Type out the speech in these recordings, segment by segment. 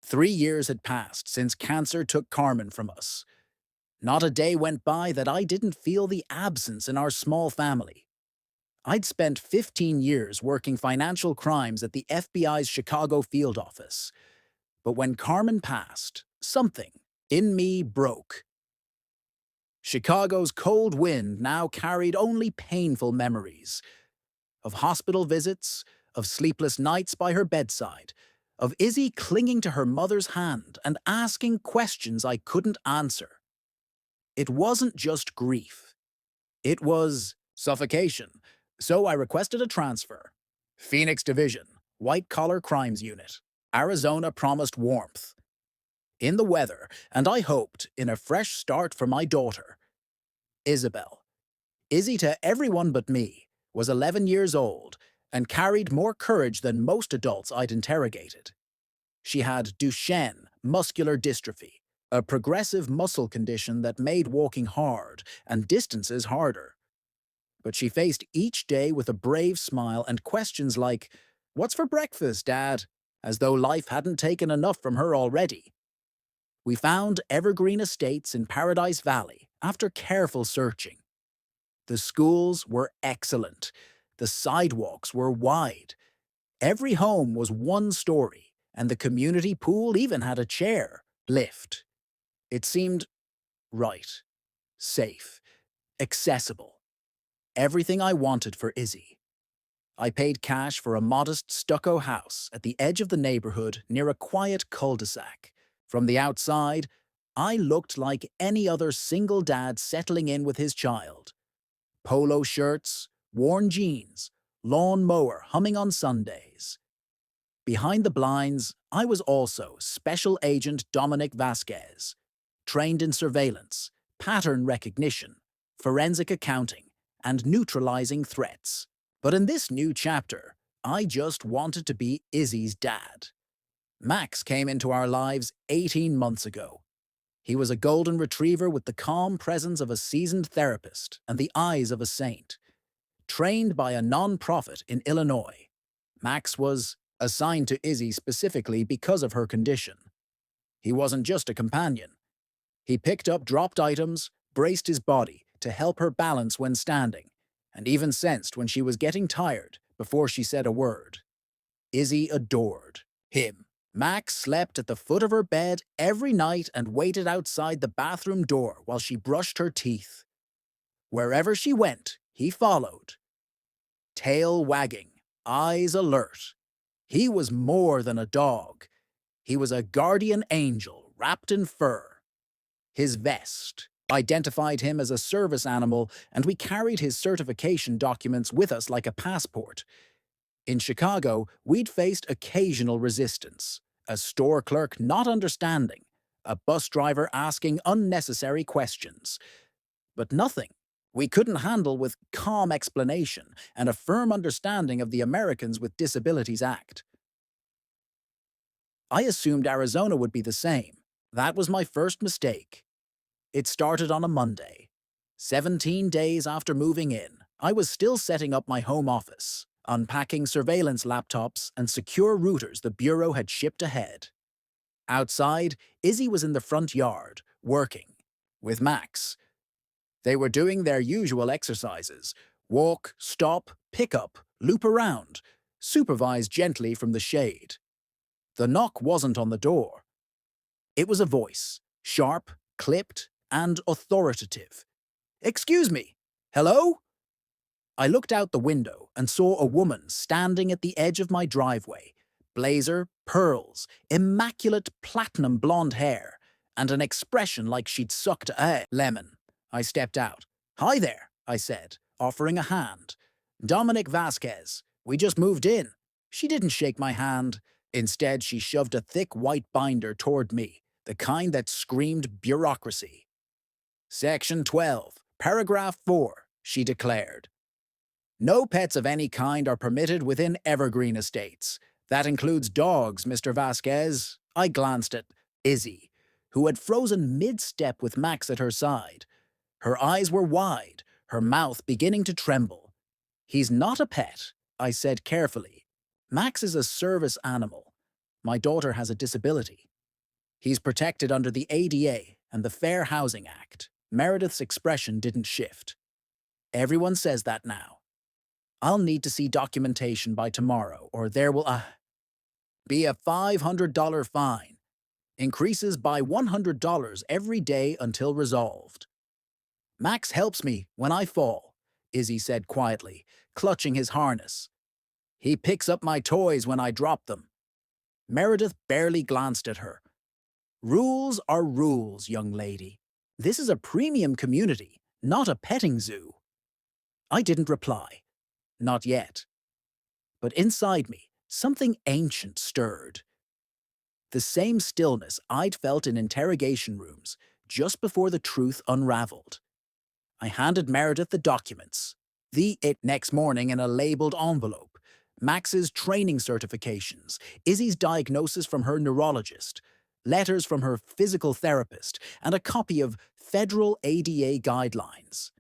3 years had passed since cancer took Carmen from us. Not a day went by that I didn't feel the absence in our small family. I'd spent 15 years working financial crimes at the FBI's Chicago field office. But when Carmen passed, something in me broke. Chicago's cold wind now carried only painful memories of hospital visits, of sleepless nights by her bedside, of Izzy clinging to her mother's hand and asking questions I couldn't answer. It wasn't just grief. It was suffocation. So I requested a transfer. Phoenix Division, White Collar Crimes Unit. Arizona promised warmth. In the weather, and I hoped in a fresh start for my daughter. Isabel. Izzy to everyone but me, was 11 years old and carried more courage than most adults I'd interrogated. She had Duchenne muscular dystrophy, a progressive muscle condition that made walking hard and distances harder. But she faced each day with a brave smile and questions like, "What's for breakfast, Dad?" as though life hadn't taken enough from her already. We found evergreen estates in Paradise Valley after careful searching. The schools were excellent. The sidewalks were wide. Every home was one story, and the community pool even had a chair lift. It seemed right, safe, accessible. Everything I wanted for Izzy. I paid cash for a modest stucco house at the edge of the neighborhood near a quiet cul-de-sac. From the outside, I looked like any other single dad settling in with his child. Polo shirts, worn jeans, lawn mower humming on Sundays. Behind the blinds, I was also Special Agent Dominic Vasquez, trained in surveillance, pattern recognition, forensic accounting, and neutralizing threats. But in this new chapter, I just wanted to be Izzy's dad. Max came into our lives 18 months ago. He was a golden retriever with the calm presence of a seasoned therapist and the eyes of a saint. Trained by a non-profit in Illinois, Max was assigned to Izzy specifically because of her condition. He wasn't just a companion. He picked up dropped items, braced his body to help her balance when standing, and even sensed when she was getting tired before she said a word. Izzy adored him. Max slept at the foot of her bed every night and waited outside the bathroom door while she brushed her teeth. Wherever she went, he followed. Tail wagging, eyes alert. He was more than a dog. He was a guardian angel wrapped in fur. His vest identified him as a service animal, and we carried his certification documents with us like a passport. In Chicago, we'd faced occasional resistance, a store clerk not understanding, a bus driver asking unnecessary questions. But nothing we couldn't handle with calm explanation and a firm understanding of the Americans with Disabilities Act. I assumed Arizona would be the same. That was my first mistake. It started on a Monday. 17 days after moving in, I was still setting up my home office, unpacking surveillance laptops and secure routers the Bureau had shipped ahead. Outside, Izzy was in the front yard, working, with Max. They were doing their usual exercises: walk, stop, pick up, loop around, supervised gently from the shade. The knock wasn't on the door. It was a voice, sharp, clipped, and authoritative. "Excuse me. Hello?" I looked out the window and saw a woman standing at the edge of my driveway. Blazer, pearls, immaculate platinum blonde hair, and an expression like she'd sucked a lemon. I stepped out. "Hi there," I said, offering a hand. "Dominic Vasquez. We just moved in." She didn't shake my hand. Instead, she shoved a thick white binder toward me, the kind that screamed bureaucracy. "Section 12, Paragraph 4, she declared. "No pets of any kind are permitted within evergreen estates. That includes dogs, Mr. Vasquez." I glanced at Izzy, who had frozen mid-step with Max at her side. Her eyes were wide, her mouth beginning to tremble. "He's not a pet," I said carefully. "Max is a service animal. My daughter has a disability." He's protected under the ADA and the Fair Housing Act. Meredith's expression didn't shift. Everyone says that now. I'll need to see documentation by tomorrow, or there will be a $500 fine. Increases by $100 every day until resolved. Max helps me when I fall, Izzy said quietly, clutching his harness. He picks up my toys when I drop them. Meredith barely glanced at her. Rules are rules, young lady. This is a premium community, not a petting zoo. I didn't reply. Not yet. But inside me, something ancient stirred. The same stillness I'd felt in interrogation rooms just before the truth unraveled. I handed Meredith the documents. Next morning in a labeled envelope. Max's training certifications, Izzy's diagnosis from her neurologist, letters from her physical therapist, and a copy of federal ADA guidelines.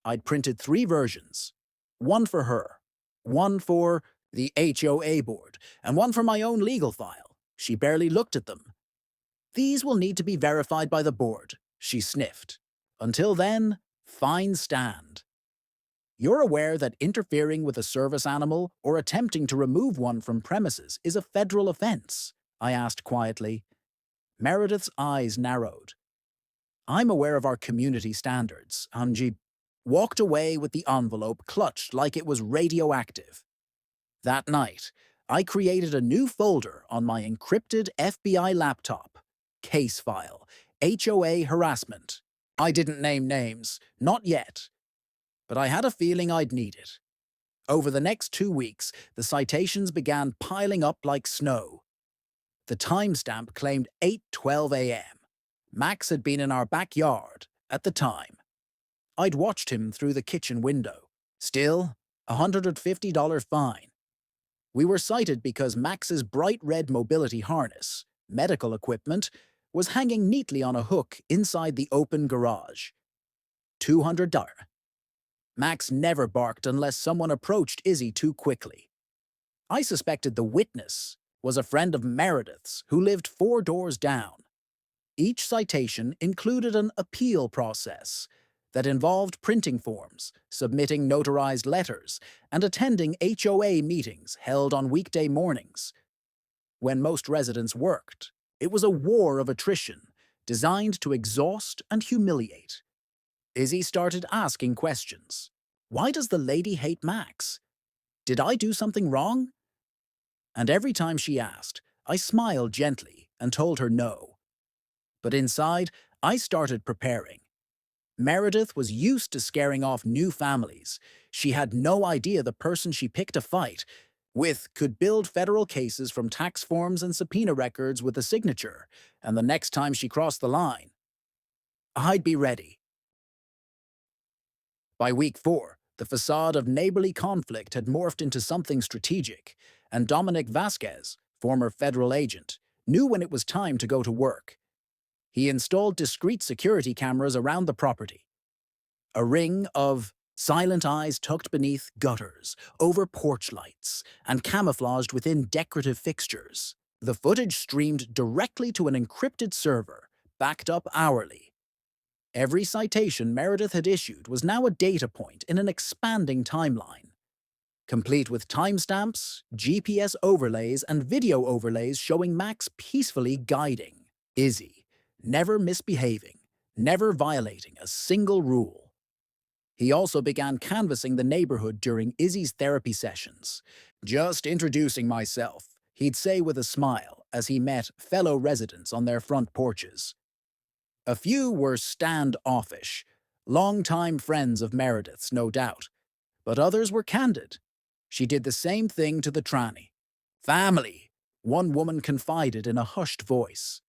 I'd printed 3 versions. One for her, one for the HOA board, and one for my own legal file. She barely looked at them. These will need to be verified by the board, she sniffed. Until then, fines stand. You're aware that interfering with a service animal or attempting to remove one from premises is a federal offense? I asked quietly. Meredith's eyes narrowed. I'm aware of our community standards, Anji walked away with the envelope clutched like it was radioactive. That night, I created a new folder on my encrypted FBI laptop. Case file, HOA harassment. I didn't name names, not yet. But I had a feeling I'd need it. Over the next 2 weeks, the citations began piling up like snow. The timestamp claimed 8:12 a.m. Max had been in our backyard at the time. I'd watched him through the kitchen window. Still, a $150 fine. We were cited because Max's bright red mobility harness, medical equipment, was hanging neatly on a hook inside the open garage. $200. Max never barked unless someone approached Izzy too quickly. I suspected the witness was a friend of Meredith's who lived 4 doors down. Each citation included an appeal process that involved printing forms, submitting notarized letters, and attending HOA meetings held on weekday mornings. When most residents worked, it was a war of attrition designed to exhaust and humiliate. Izzy started asking questions. Why does the lady hate Max? Did I do something wrong? And every time she asked, I smiled gently and told her no. But inside, I started preparing. Meredith was used to scaring off new families. She had no idea the person she picked a fight with could build federal cases from tax forms and subpoena records with a signature, and the next time she crossed the line, I'd be ready. By week 4, the facade of neighborly conflict had morphed into something strategic, and Dominic Vasquez, former federal agent, knew when it was time to go to work. He installed discreet security cameras around the property. A ring of silent eyes tucked beneath gutters, over porch lights, and camouflaged within decorative fixtures. The footage streamed directly to an encrypted server, backed up hourly. Every citation Meredith had issued was now a data point in an expanding timeline, complete with timestamps, GPS overlays, and video overlays showing Max peacefully guiding Izzy, never misbehaving, never violating a single rule. He also began canvassing the neighborhood during Izzy's therapy sessions. Just introducing myself, he'd say with a smile as he met fellow residents on their front porches. A few were standoffish, longtime friends of Meredith's, no doubt, but others were candid. She did the same thing to the tranny. Family, one woman confided in a hushed voice.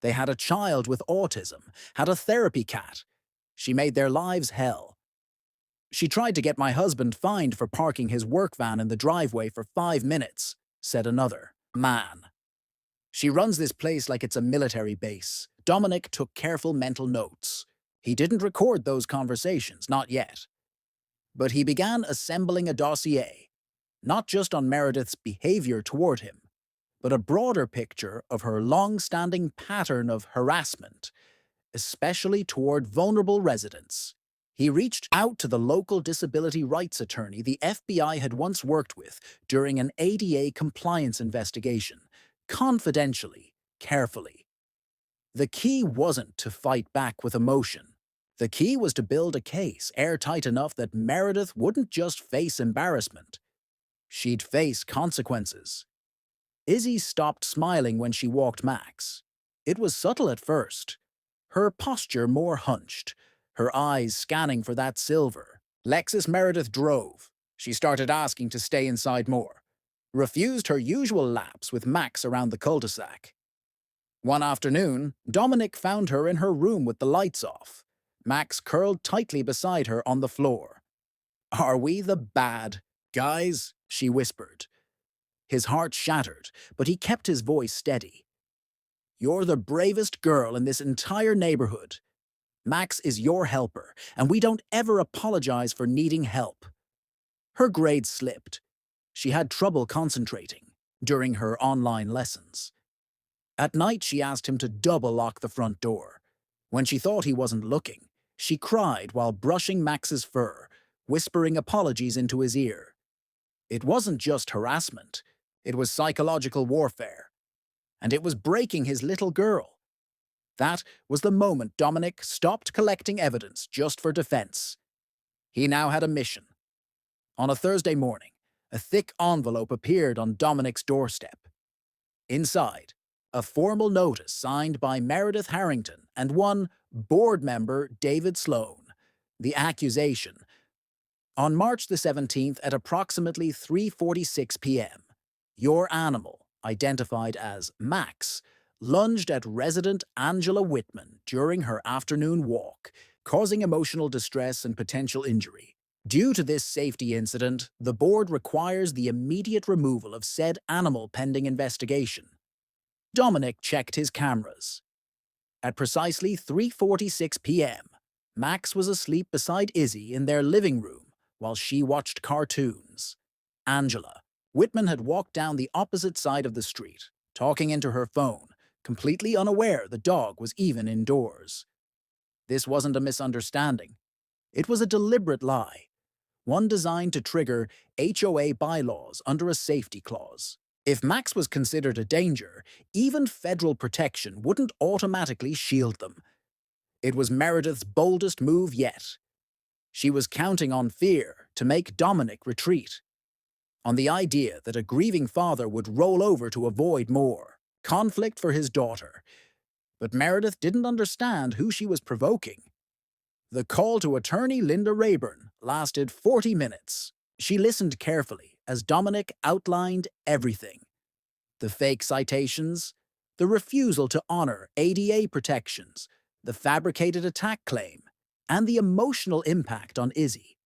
They had a child with autism, had a therapy cat. She made their lives hell. She tried to get my husband fined for parking his work van in the driveway for 5 minutes, said another man. She runs this place like it's a military base. Dominic took careful mental notes. He didn't record those conversations, not yet. But he began assembling a dossier, not just on Meredith's behavior toward him, but a broader picture of her long-standing pattern of harassment, especially toward vulnerable residents. He reached out to the local disability rights attorney the FBI had once worked with during an ADA compliance investigation, confidentially, carefully. The key wasn't to fight back with emotion. The key was to build a case airtight enough that Meredith wouldn't just face embarrassment. She'd face consequences. Izzy stopped smiling when she walked Max. It was subtle at first, her posture more hunched, her eyes scanning for that silver. Lexus Meredith drove. She started asking to stay inside more. Refused her usual laps with Max around the cul-de-sac. One afternoon, Dominic found her in her room with the lights off. Max curled tightly beside her on the floor. "Are we the bad guys?" she whispered. His heart shattered, but he kept his voice steady. "You're the bravest girl in this entire neighborhood. Max is your helper, and we don't ever apologize for needing help." Her grades slipped. She had trouble concentrating during her online lessons. At night, she asked him to double lock the front door. When she thought he wasn't looking, she cried while brushing Max's fur, whispering apologies into his ear. It wasn't just harassment. It was psychological warfare. And it was breaking his little girl. That was the moment Dominic stopped collecting evidence just for defense. He now had a mission. On a Thursday morning, a thick envelope appeared on Dominic's doorstep. Inside, a formal notice signed by Meredith Harrington and one board member, David Sloan. The accusation: on March the 17th at approximately 3:46 p.m., your animal, identified as Max, lunged at resident Angela Whitman during her afternoon walk, causing emotional distress and potential injury. Due to this safety incident, the board requires the immediate removal of said animal pending investigation. Dominic checked his cameras. At precisely 3:46 p.m., Max was asleep beside Izzy in their living room while she watched cartoons. Angela Whitman had walked down the opposite side of the street, talking into her phone, completely unaware the dog was even indoors. This wasn't a misunderstanding. It was a deliberate lie, one designed to trigger HOA bylaws under a safety clause. If Max was considered a danger, even federal protection wouldn't automatically shield them. It was Meredith's boldest move yet. She was counting on fear to make Dominic retreat, on the idea that a grieving father would roll over to avoid more conflict for his daughter. But Meredith didn't understand who she was provoking. The call to attorney Linda Rayburn lasted 40 minutes. She listened carefully as Dominic outlined everything: the fake citations, the refusal to honor ADA protections, the fabricated attack claim, and the emotional impact on Izzy.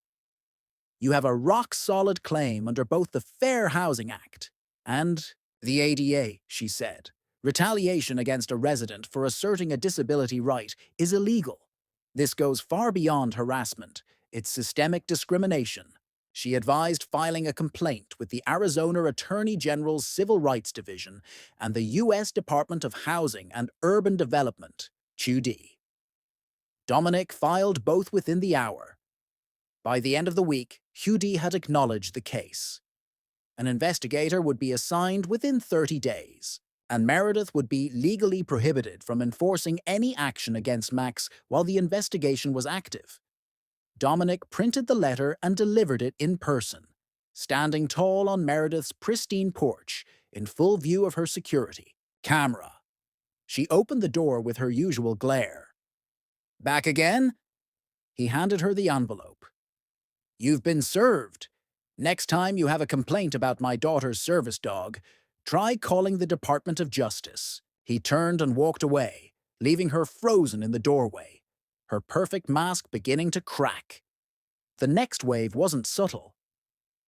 "You have a rock-solid claim under both the Fair Housing Act and the ADA," she said. "Retaliation against a resident for asserting a disability right is illegal. This goes far beyond harassment. It's systemic discrimination." She advised filing a complaint with the Arizona Attorney General's Civil Rights Division and the U.S. Department of Housing and Urban Development, HUD. Dominic filed both within the hour. By the end of the week, HUD had acknowledged the case. An investigator would be assigned within 30 days, and Meredith would be legally prohibited from enforcing any action against Max while the investigation was active. Dominic printed the letter and delivered it in person, standing tall on Meredith's pristine porch, in full view of her security camera. She opened the door with her usual glare. "Back again?" He handed her the envelope. "You've been served. Next time you have a complaint about my daughter's service dog, try calling the Department of Justice." He turned and walked away, leaving her frozen in the doorway, her perfect mask beginning to crack. The next wave wasn't subtle.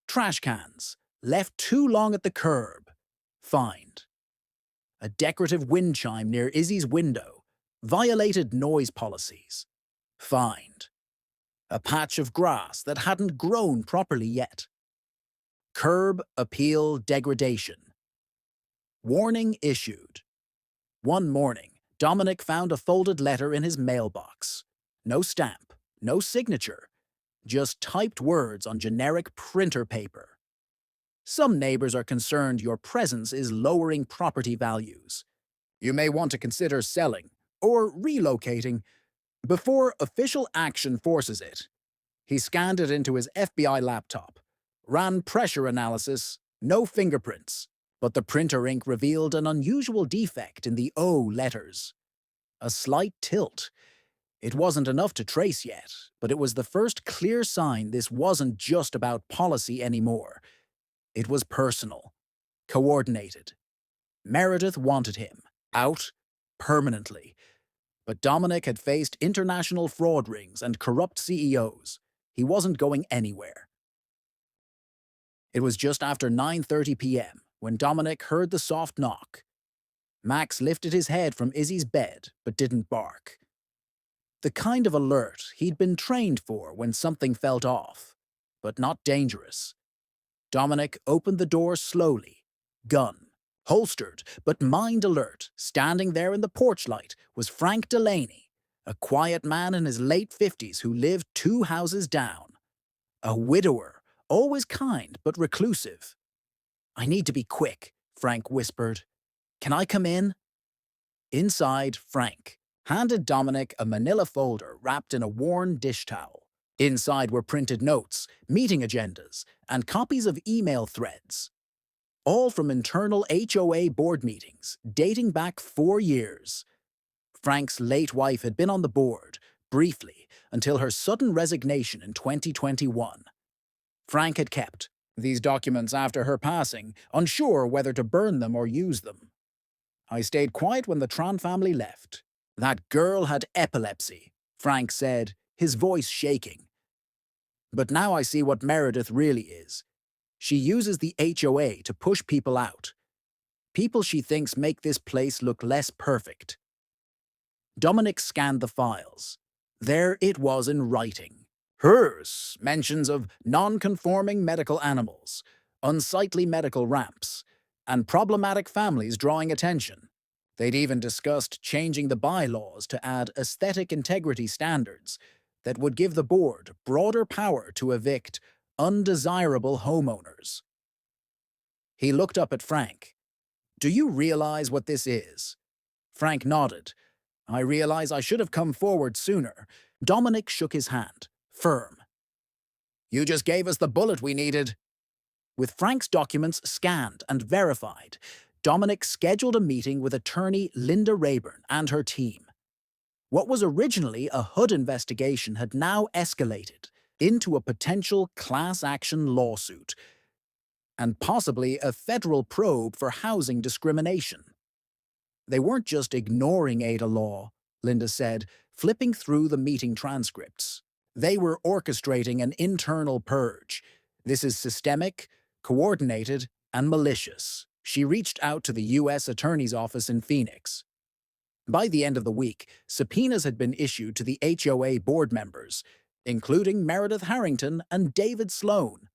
Trash cans, left too long at the curb. Fined. A decorative wind chime near Izzy's window. Violated noise policies. Fined. A patch of grass that hadn't grown properly yet. Curb appeal degradation. Warning issued. One morning, Dominic found a folded letter in his mailbox. No stamp, no signature, just typed words on generic printer paper. Some neighbors are concerned your presence is lowering property values. You may want to consider selling or relocating before official action forces it. He scanned it into his FBI laptop, ran pressure analysis, no fingerprints, but the printer ink revealed an unusual defect in the O letters. A slight tilt. It wasn't enough to trace yet, but it was the first clear sign this wasn't just about policy anymore. It was personal, coordinated. Meredith wanted him out permanently. But Dominic had faced international fraud rings and corrupt CEOs. He wasn't going anywhere. It was just after 9:30 p.m. when Dominic heard the soft knock. Max lifted his head from Izzy's bed, but didn't bark. The kind of alert he'd been trained for when something felt off, but not dangerous. Dominic opened the door slowly. Gun, holstered, but mind alert, standing there in the porch light was Frank Delaney, a quiet man in his late 50s who lived 2 houses down. A widower, always kind but reclusive. "I need to be quick," Frank whispered. "Can I come in?" Inside, Frank handed Dominic a manila folder wrapped in a worn dish towel. Inside were printed notes, meeting agendas, and copies of email threads. All from internal HOA board meetings, dating back 4 years. Frank's late wife had been on the board, briefly, until her sudden resignation in 2021. Frank had kept these documents after her passing, unsure whether to burn them or use them. "I stayed quiet when the Tran family left. That girl had epilepsy," Frank said, his voice shaking. "But now I see what Meredith really is. She uses the HOA to push people out. People she thinks make this place look less perfect." Dominic scanned the files. There it was in writing. Hers mentions of non-conforming medical animals, unsightly medical ramps, and problematic families drawing attention. They'd even discussed changing the bylaws to add aesthetic integrity standards that would give the board broader power to evict undesirable homeowners. He looked up at Frank. "Do you realize what this is?" Frank nodded. "I realize I should have come forward sooner." Dominic shook his hand, firm. "You just gave us the bullet we needed." With Frank's documents scanned and verified, Dominic scheduled a meeting with attorney Linda Rayburn and her team. What was originally a HUD investigation had now escalated into a potential class action lawsuit, and possibly a federal probe for housing discrimination. They weren't just ignoring Ada law, Linda said, flipping through the meeting transcripts. They were orchestrating an internal purge. This is systemic, coordinated, and malicious. She reached out to the U.S. Attorney's Office in Phoenix. By the end of the week, subpoenas had been issued to the HOA board members, including Meredith Harrington and David Sloan.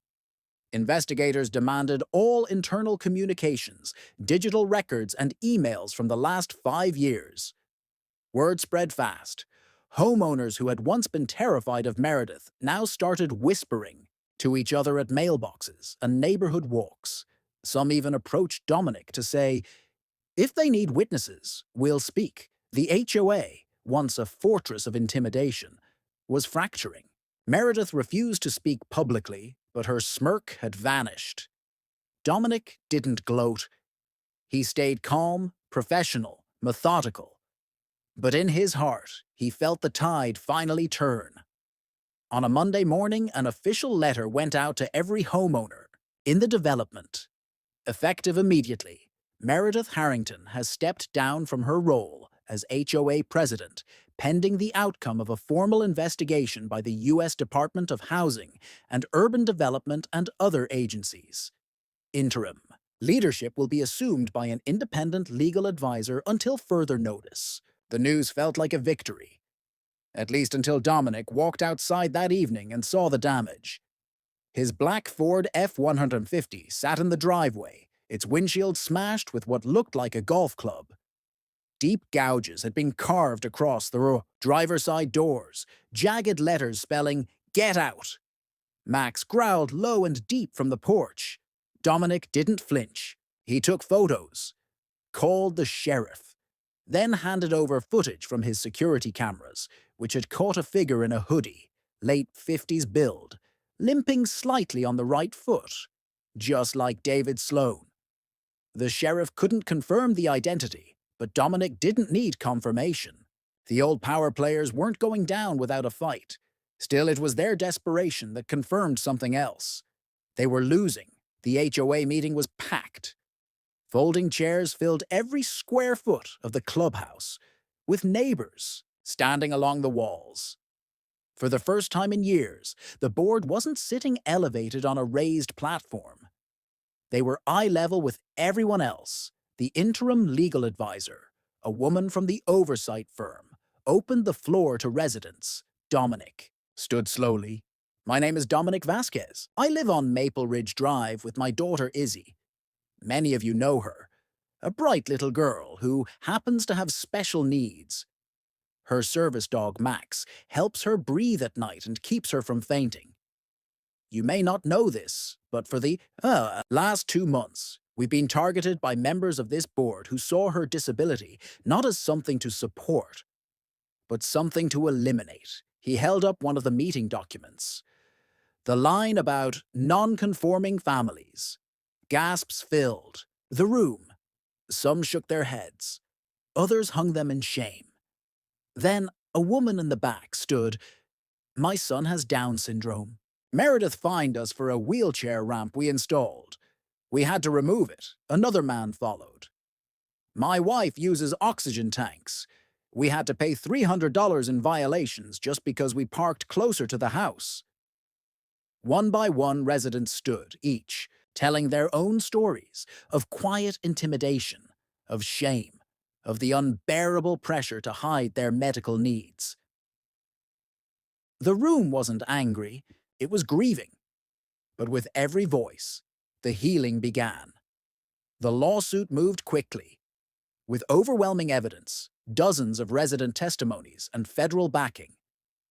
Investigators demanded all internal communications, digital records, and emails from the last 5 years. Word spread fast. Homeowners who had once been terrified of Meredith now started whispering to each other at mailboxes and neighborhood walks. Some even approached Dominic to say, "If they need witnesses, we'll speak." The HOA, once a fortress of intimidation, was fracturing. Meredith refused to speak publicly, but her smirk had vanished. Dominic didn't gloat. He stayed calm, professional, methodical. But in his heart, he felt the tide finally turn. On a Monday morning, an official letter went out to every homeowner in the development. Effective immediately, Meredith Harrington has stepped down from her role as HOA president, pending the outcome of a formal investigation by the U.S. Department of Housing and Urban Development and other agencies. Interim. Leadership will be assumed by an independent legal advisor until further notice. The news felt like a victory. At least until Dominic walked outside that evening and saw the damage. His black Ford F-150 sat in the driveway, its windshield smashed with what looked like a golf club. Deep gouges had been carved across the driver's side doors, jagged letters spelling, "Get out!" Max growled low and deep from the porch. Dominic didn't flinch. He took photos, called the sheriff, then handed over footage from his security cameras, which had caught a figure in a hoodie, late 50s build, limping slightly on the right foot, just like David Sloan. The sheriff couldn't confirm the identity, but Dominic didn't need confirmation. The old power players weren't going down without a fight. Still, it was their desperation that confirmed something else. They were losing. The HOA meeting was packed. Folding chairs filled every square foot of the clubhouse, with neighbors standing along the walls. For the first time in years, the board wasn't sitting elevated on a raised platform. They were eye level with everyone else. The interim legal advisor, a woman from the oversight firm, opened the floor to residents. Dominic stood slowly. "My name is Dominic Vasquez. I live on Maple Ridge Drive with my daughter Izzy. Many of you know her. A bright little girl who happens to have special needs. Her service dog, Max, helps her breathe at night and keeps her from fainting. You may not know this, but for the last 2 months, we've been targeted by members of this board who saw her disability not as something to support, but something to eliminate." He held up one of the meeting documents. The line about non-conforming families. Gasps filled the room. Some shook their heads. Others hung them in shame. Then a woman in the back stood. "My son has Down syndrome. Meredith fined us for a wheelchair ramp we installed. We had to remove it." Another man followed. "My wife uses oxygen tanks. We had to pay $300 in violations just because we parked closer to the house." One by one, residents stood, each telling their own stories of quiet intimidation, of shame, of the unbearable pressure to hide their medical needs. The room wasn't angry, it was grieving. But with every voice, the healing began. The lawsuit moved quickly. With overwhelming evidence, dozens of resident testimonies, and federal backing,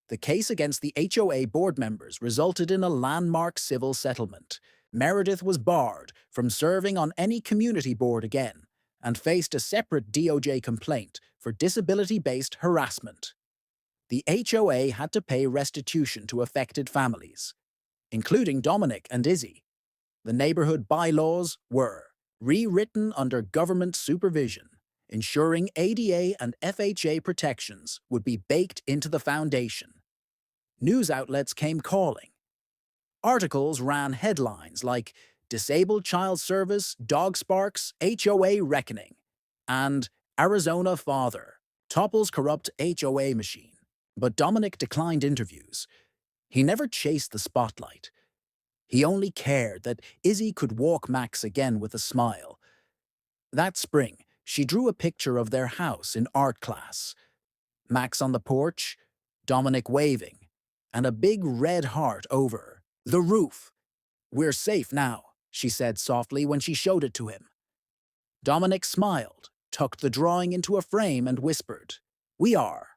the case against the HOA board members resulted in a landmark civil settlement. Meredith was barred from serving on any community board again and faced a separate DOJ complaint for disability-based harassment. The HOA had to pay restitution to affected families, including Dominic and Izzy. The neighborhood bylaws were rewritten under government supervision, ensuring ADA and FHA protections would be baked into the foundation. News outlets came calling. Articles ran headlines like "Disabled Child Service, Dog Sparks, HOA Reckoning," and "Arizona Father Topples Corrupt HOA Machine." But Dominic declined interviews. He never chased the spotlight. He only cared that Izzy could walk Max again with a smile. That spring, she drew a picture of their house in art class. Max on the porch, Dominic waving, and a big red heart over the roof. "We're safe now," she said softly when she showed it to him. Dominic smiled, tucked the drawing into a frame and whispered, "We are."